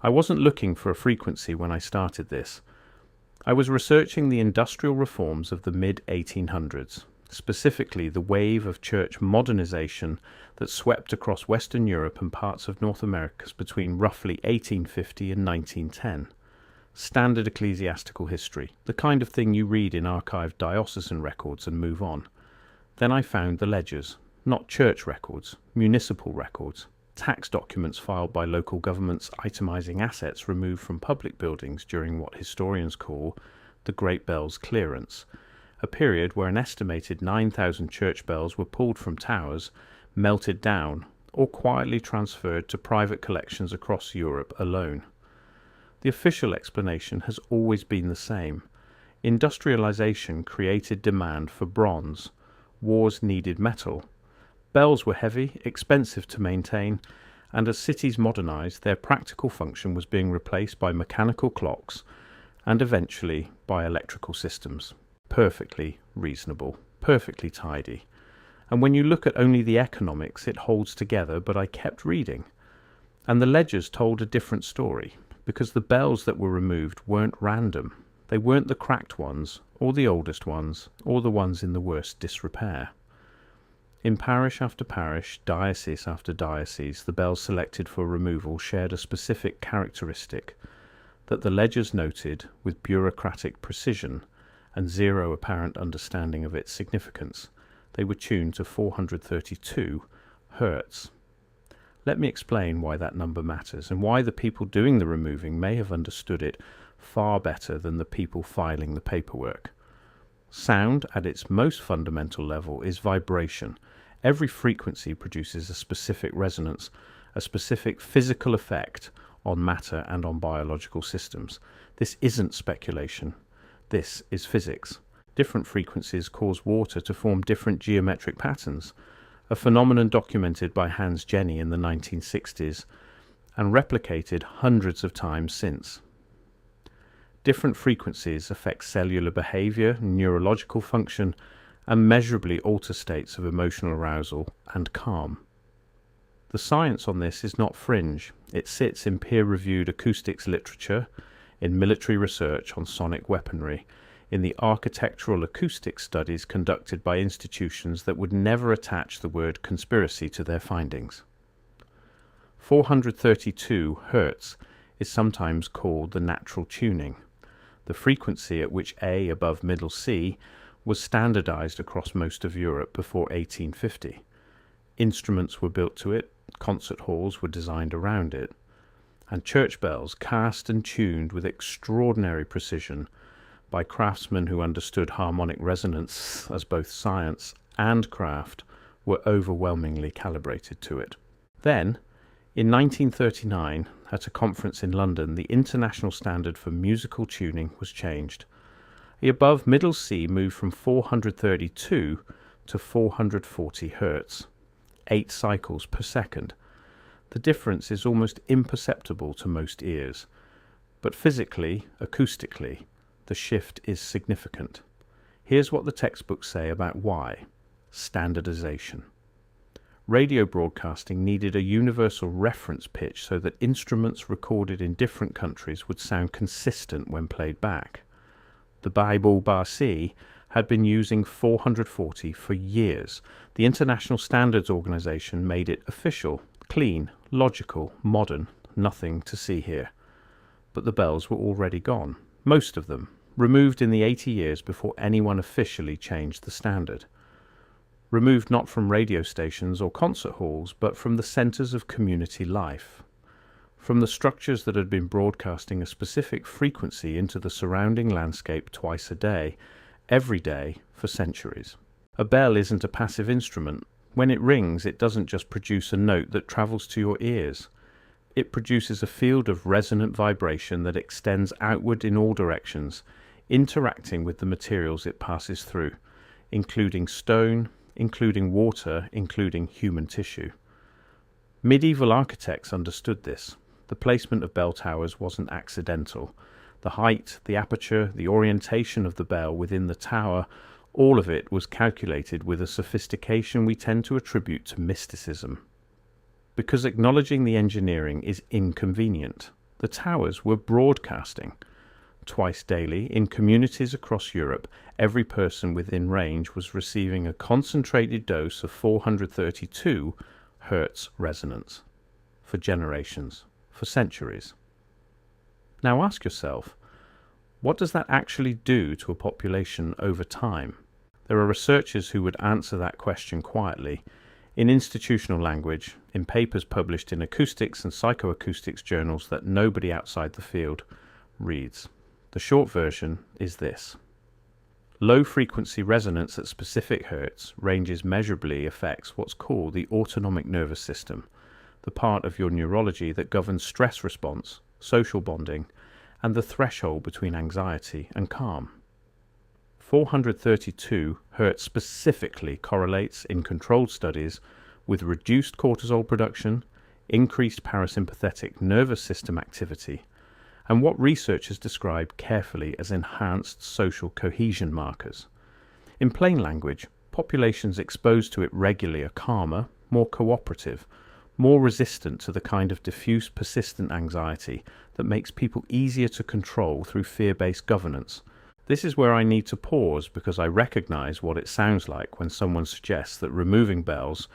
I wasn't looking for a frequency when I started this. I was researching the industrial reforms of the mid-1800s, specifically the wave of church modernization that swept across Western Europe and parts of North America between roughly 1850 and 1910. Standard ecclesiastical history, the kind of thing you read in archived diocesan records and move on. Then I found the ledgers, not church records, municipal records, tax documents filed by local governments itemizing assets removed from public buildings during what historians call the Great Bells Clearance, a period where an estimated 9,000 church bells were pulled from towers, melted down, or quietly transferred to private collections across Europe alone. The official explanation has always been the same. Industrialization created demand for bronze. Wars needed metal. Bells were heavy, expensive to maintain, and as cities modernized, their practical function was being replaced by mechanical clocks and eventually by electrical systems. Perfectly reasonable, perfectly tidy. And when you look at only the economics, it holds together, but I kept reading. And the ledgers told a different story, because the bells that were removed weren't random. They weren't the cracked ones, or the oldest ones, or the ones in the worst disrepair. In parish after parish, diocese after diocese, the bells selected for removal shared a specific characteristic that the ledgers noted with bureaucratic precision and zero apparent understanding of its significance. They were tuned to 432 hertz. Let me explain why that number matters and why the people doing the removing may have understood it far better than the people filing the paperwork. Sound, at its most fundamental level, is vibration. Every frequency produces a specific resonance, a specific physical effect on matter and on biological systems. This isn't speculation. This is physics. Different frequencies cause water to form different geometric patterns, a phenomenon documented by Hans Jenny in the 1960s and replicated hundreds of times since. Different frequencies affect cellular behavior, neurological function, and measurably alter states of emotional arousal and calm. The science on this is not fringe. It sits in peer-reviewed acoustics literature, in military research on sonic weaponry, in the architectural acoustic studies conducted by institutions that would never attach the word conspiracy to their findings. 432 hertz is sometimes called the natural tuning, the frequency at which A above middle C was standardized across most of Europe before 1850. Instruments were built to it, concert halls were designed around it, and church bells cast and tuned with extraordinary precision by craftsmen who understood harmonic resonance as both science and craft were overwhelmingly calibrated to it. Then, in 1939, at a conference in London, the international standard for musical tuning was changed. The above middle C moved from 432 to 440 hertz, 8 cycles per second. The difference is almost imperceptible to most ears, but physically, acoustically, the shift is significant. Here's what the textbooks say about why. Standardization. Radio broadcasting needed a universal reference pitch so that instruments recorded in different countries would sound consistent when played back. The Bible Bar C had been using 440 for years. The International Standards Organization made it official, clean, logical, modern, nothing to see here. But the bells were already gone. Most of them, removed in the 80 years before anyone officially changed the standard. Removed not from radio stations or concert halls, but from the centers of community life. From the structures that had been broadcasting a specific frequency into the surrounding landscape twice a day, every day, for centuries. A bell isn't a passive instrument. When it rings, it doesn't just produce a note that travels to your ears. It produces a field of resonant vibration that extends outward in all directions, interacting with the materials it passes through, including stone, including water, including human tissue. Medieval architects understood this. The placement of bell towers wasn't accidental. The height, the aperture, the orientation of the bell within the tower, all of it was calculated with a sophistication we tend to attribute to mysticism. Because acknowledging the engineering is inconvenient. The towers were broadcasting. Twice daily, in communities across Europe, every person within range was receiving a concentrated dose of 432 hertz resonance. For generations, for centuries. Now ask yourself, what does that actually do to a population over time? There are researchers who would answer that question quietly, in institutional language, in papers published in acoustics and psychoacoustics journals that nobody outside the field reads. The short version is this. Low-frequency resonance at specific hertz ranges measurably affects what's called the autonomic nervous system, the part of your neurology that governs stress response, social bonding, and the threshold between anxiety and calm. 432 Hz specifically correlates in controlled studies with reduced cortisol production, increased parasympathetic nervous system activity, and what researchers describe carefully as enhanced social cohesion markers. In plain language, populations exposed to it regularly are calmer, more cooperative, more resistant to the kind of diffuse persistent anxiety that makes people easier to control through fear-based governance. This is where I need to pause because I recognize what it sounds like when someone suggests that removing bells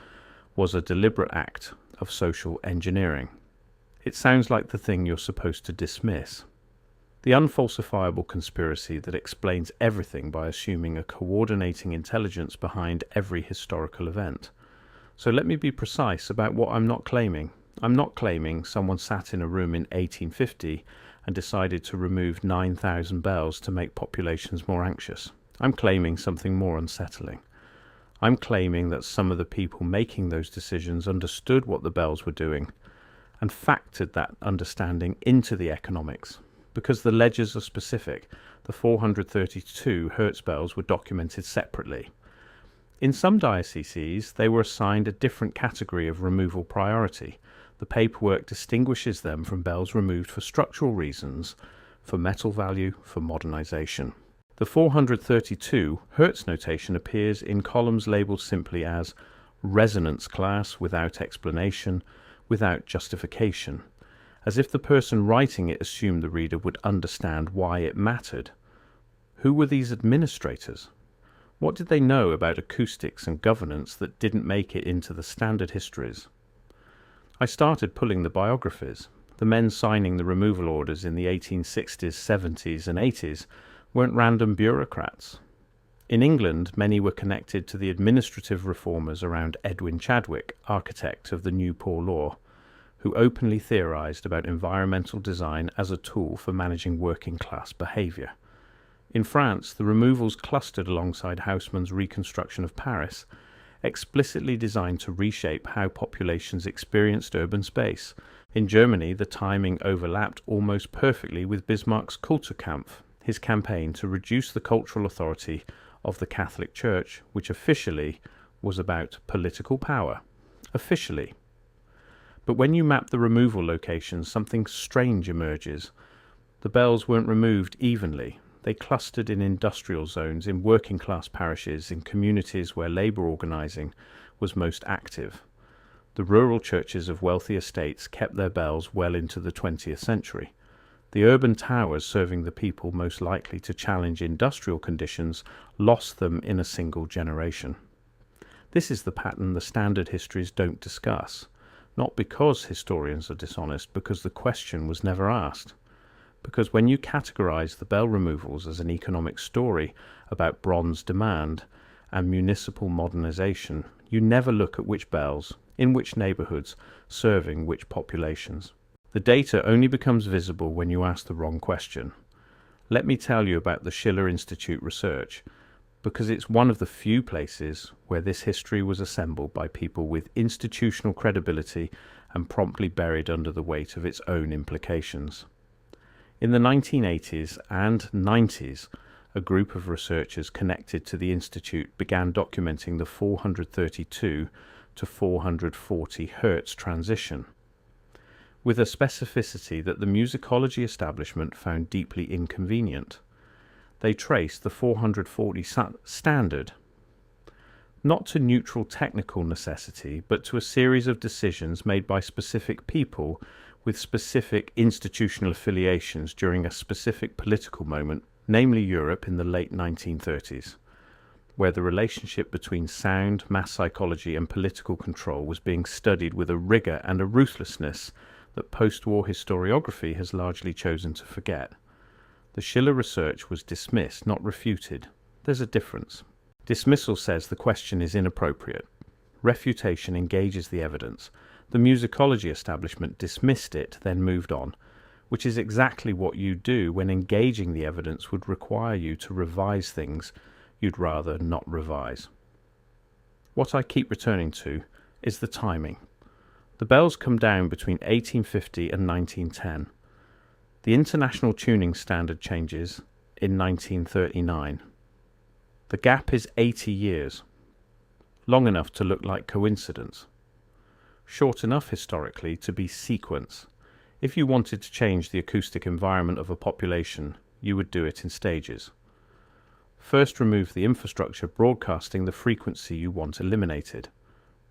was a deliberate act of social engineering. It sounds like the thing you're supposed to dismiss. The unfalsifiable conspiracy that explains everything by assuming a coordinating intelligence behind every historical event. So let me be precise about what I'm not claiming. I'm not claiming someone sat in a room in 1850 and decided to remove 9,000 bells to make populations more anxious. I'm claiming something more unsettling. I'm claiming that some of the people making those decisions understood what the bells were doing and factored that understanding into the economics. Because the ledgers are specific, the 432 Hertz bells were documented separately. In some dioceses, they were assigned a different category of removal priority. The paperwork distinguishes them from bells removed for structural reasons, for metal value, for modernization. The 432 Hertz notation appears in columns labeled simply as resonance class without explanation, without justification, as if the person writing it assumed the reader would understand why it mattered. Who were these administrators? What did they know about acoustics and governance that didn't make it into the standard histories? I started pulling the biographies. The men signing the removal orders in the 1860s, 70s and 80s weren't random bureaucrats. In England, many were connected to the administrative reformers around Edwin Chadwick, architect of the New Poor Law, who openly theorized about environmental design as a tool for managing working class behavior. In France, the removals clustered alongside Haussmann's reconstruction of Paris, explicitly designed to reshape how populations experienced urban space. In Germany, the timing overlapped almost perfectly with Bismarck's Kulturkampf, his campaign to reduce the cultural authority of the Catholic Church, which officially was about political power. Officially. But when you map the removal locations, something strange emerges. The bells weren't removed evenly. They clustered in industrial zones, in working-class parishes, in communities where labour organising was most active. The rural churches of wealthy estates kept their bells well into the 20th century. The urban towers serving the people most likely to challenge industrial conditions lost them in a single generation. This is the pattern the standard histories don't discuss, not because historians are dishonest, because the question was never asked. Because when you categorize the bell removals as an economic story about bronze demand and municipal modernization, you never look at which bells, in which neighborhoods, serving which populations. The data only becomes visible when you ask the wrong question. Let me tell you about the Schiller Institute research, because it's one of the few places where this history was assembled by people with institutional credibility and promptly buried under the weight of its own implications. In the 1980s and 90s, a group of researchers connected to the Institute began documenting the 432 to 440 Hertz transition, with a specificity that the musicology establishment found deeply inconvenient. They traced the 440 standard, not to neutral technical necessity, but to a series of decisions made by specific people with specific institutional affiliations during a specific political moment, namely Europe in the late 1930s, where the relationship between sound, mass psychology and political control was being studied with a rigour and a ruthlessness that post-war historiography has largely chosen to forget. The Schiller research was dismissed, not refuted. There's a difference. Dismissal says the question is inappropriate. Refutation engages the evidence. The musicology establishment dismissed it, then moved on, which is exactly what you do when engaging the evidence would require you to revise things you'd rather not revise. What I keep returning to is the timing. The bells come down between 1850 and 1910. The International Tuning Standard changes in 1939. The gap is 80 years, long enough to look like coincidence, short enough historically to be sequence. If you wanted to change the acoustic environment of a population, you would do it in stages. First remove the infrastructure broadcasting the frequency you want eliminated.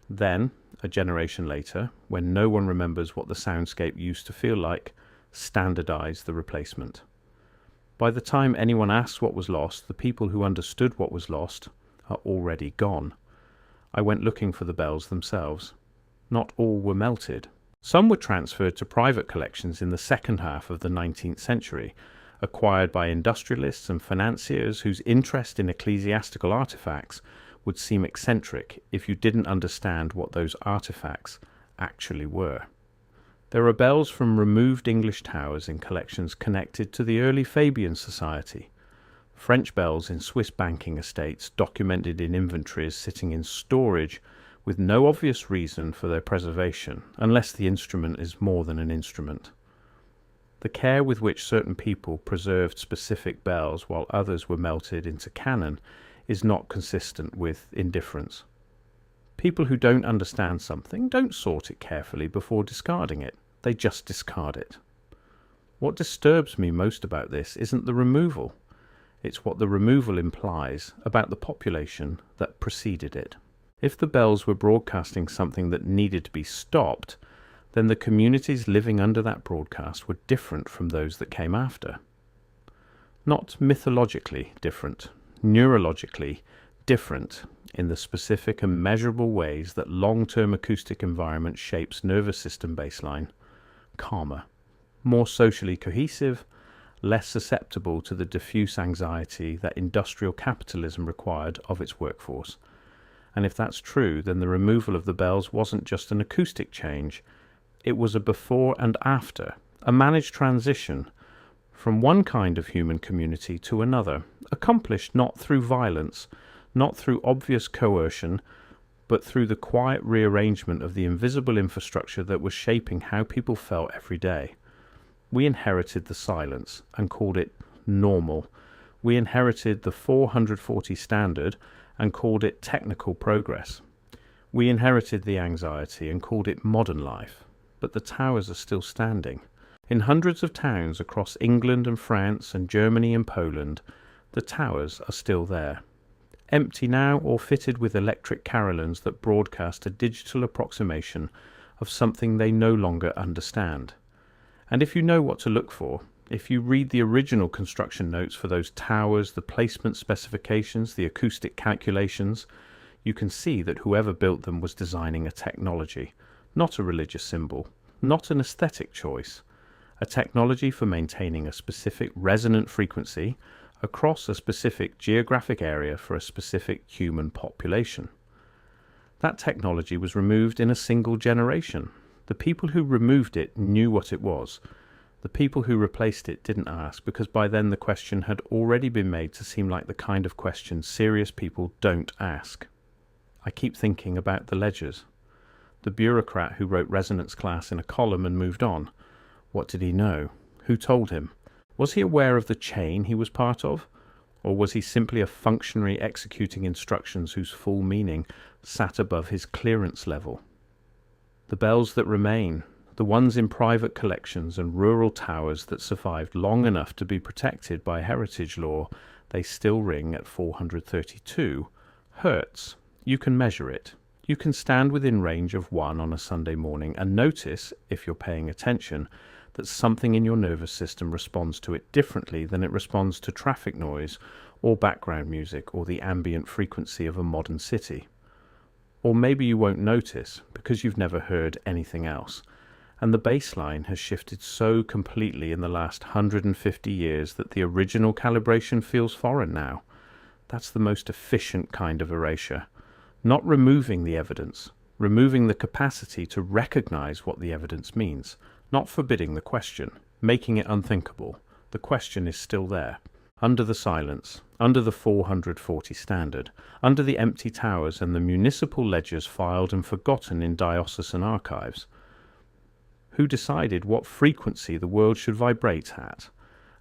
Then, a generation later, when no one remembers what the soundscape used to feel like, standardize the replacement. By the time anyone asks what was lost, the people who understood what was lost are already gone. I went looking for the bells themselves. Not all were melted. Some were transferred to private collections in the second half of the 19th century, acquired by industrialists and financiers whose interest in ecclesiastical artifacts would seem eccentric if you didn't understand what those artifacts actually were. There are bells from removed English towers in collections connected to the early Fabian Society, French bells in Swiss banking estates documented in inventories sitting in storage with no obvious reason for their preservation, unless the instrument is more than an instrument. The care with which certain people preserved specific bells while others were melted into canon is not consistent with indifference. People who don't understand something don't sort it carefully before discarding it. They just discard it. What disturbs me most about this isn't the removal. It's what the removal implies about the population that preceded it. If the bells were broadcasting something that needed to be stopped, then the communities living under that broadcast were different from those that came after. Not mythologically different, neurologically different in the specific and measurable ways that long-term acoustic environment shapes nervous system baseline, calmer, more socially cohesive, less susceptible to the diffuse anxiety that industrial capitalism required of its workforce. And if that's true, then the removal of the bells wasn't just an acoustic change, it was a before and after, a managed transition from one kind of human community to another, accomplished not through violence, not through obvious coercion, but through the quiet rearrangement of the invisible infrastructure that was shaping how people felt every day. We inherited the silence and called it normal. We inherited the 440 standard and called it technical progress. We inherited the anxiety and called it modern life. But the towers are still standing. In hundreds of towns across England and France and Germany and Poland, the towers are still there. Empty now or fitted with electric carillons that broadcast a digital approximation of something they no longer understand. And if you know what to look for, if you read the original construction notes for those towers, the placement specifications, the acoustic calculations, you can see that whoever built them was designing a technology, not a religious symbol, not an aesthetic choice, a technology for maintaining a specific resonant frequency across a specific geographic area for a specific human population. That technology was removed in a single generation. The people who removed it knew what it was. The people who replaced it didn't ask, because by then the question had already been made to seem like the kind of question serious people don't ask. I keep thinking about the ledgers. The bureaucrat who wrote resonance class in a column and moved on. What did he know? Who told him? Was he aware of the chain he was part of? Or was he simply a functionary executing instructions whose full meaning sat above his clearance level? The bells that remain, the ones in private collections and rural towers that survived long enough to be protected by heritage law, they still ring at 432 hertz. You can measure it. You can stand within range of 1 on a Sunday morning and notice, if you're paying attention, that something in your nervous system responds to it differently than it responds to traffic noise or background music or the ambient frequency of a modern city. Or maybe you won't notice because you've never heard anything else, and the baseline has shifted so completely in the last 150 years that the original calibration feels foreign now. That's the most efficient kind of erasure. Not removing the evidence, removing the capacity to recognize what the evidence means, not forbidding the question, making it unthinkable. The question is still there. Under the silence, under the 440 standard, under the empty towers and the municipal ledgers filed and forgotten in diocesan archives. Who decided what frequency the world should vibrate at?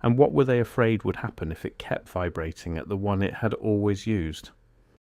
And what were they afraid would happen if it kept vibrating at the one it had always used?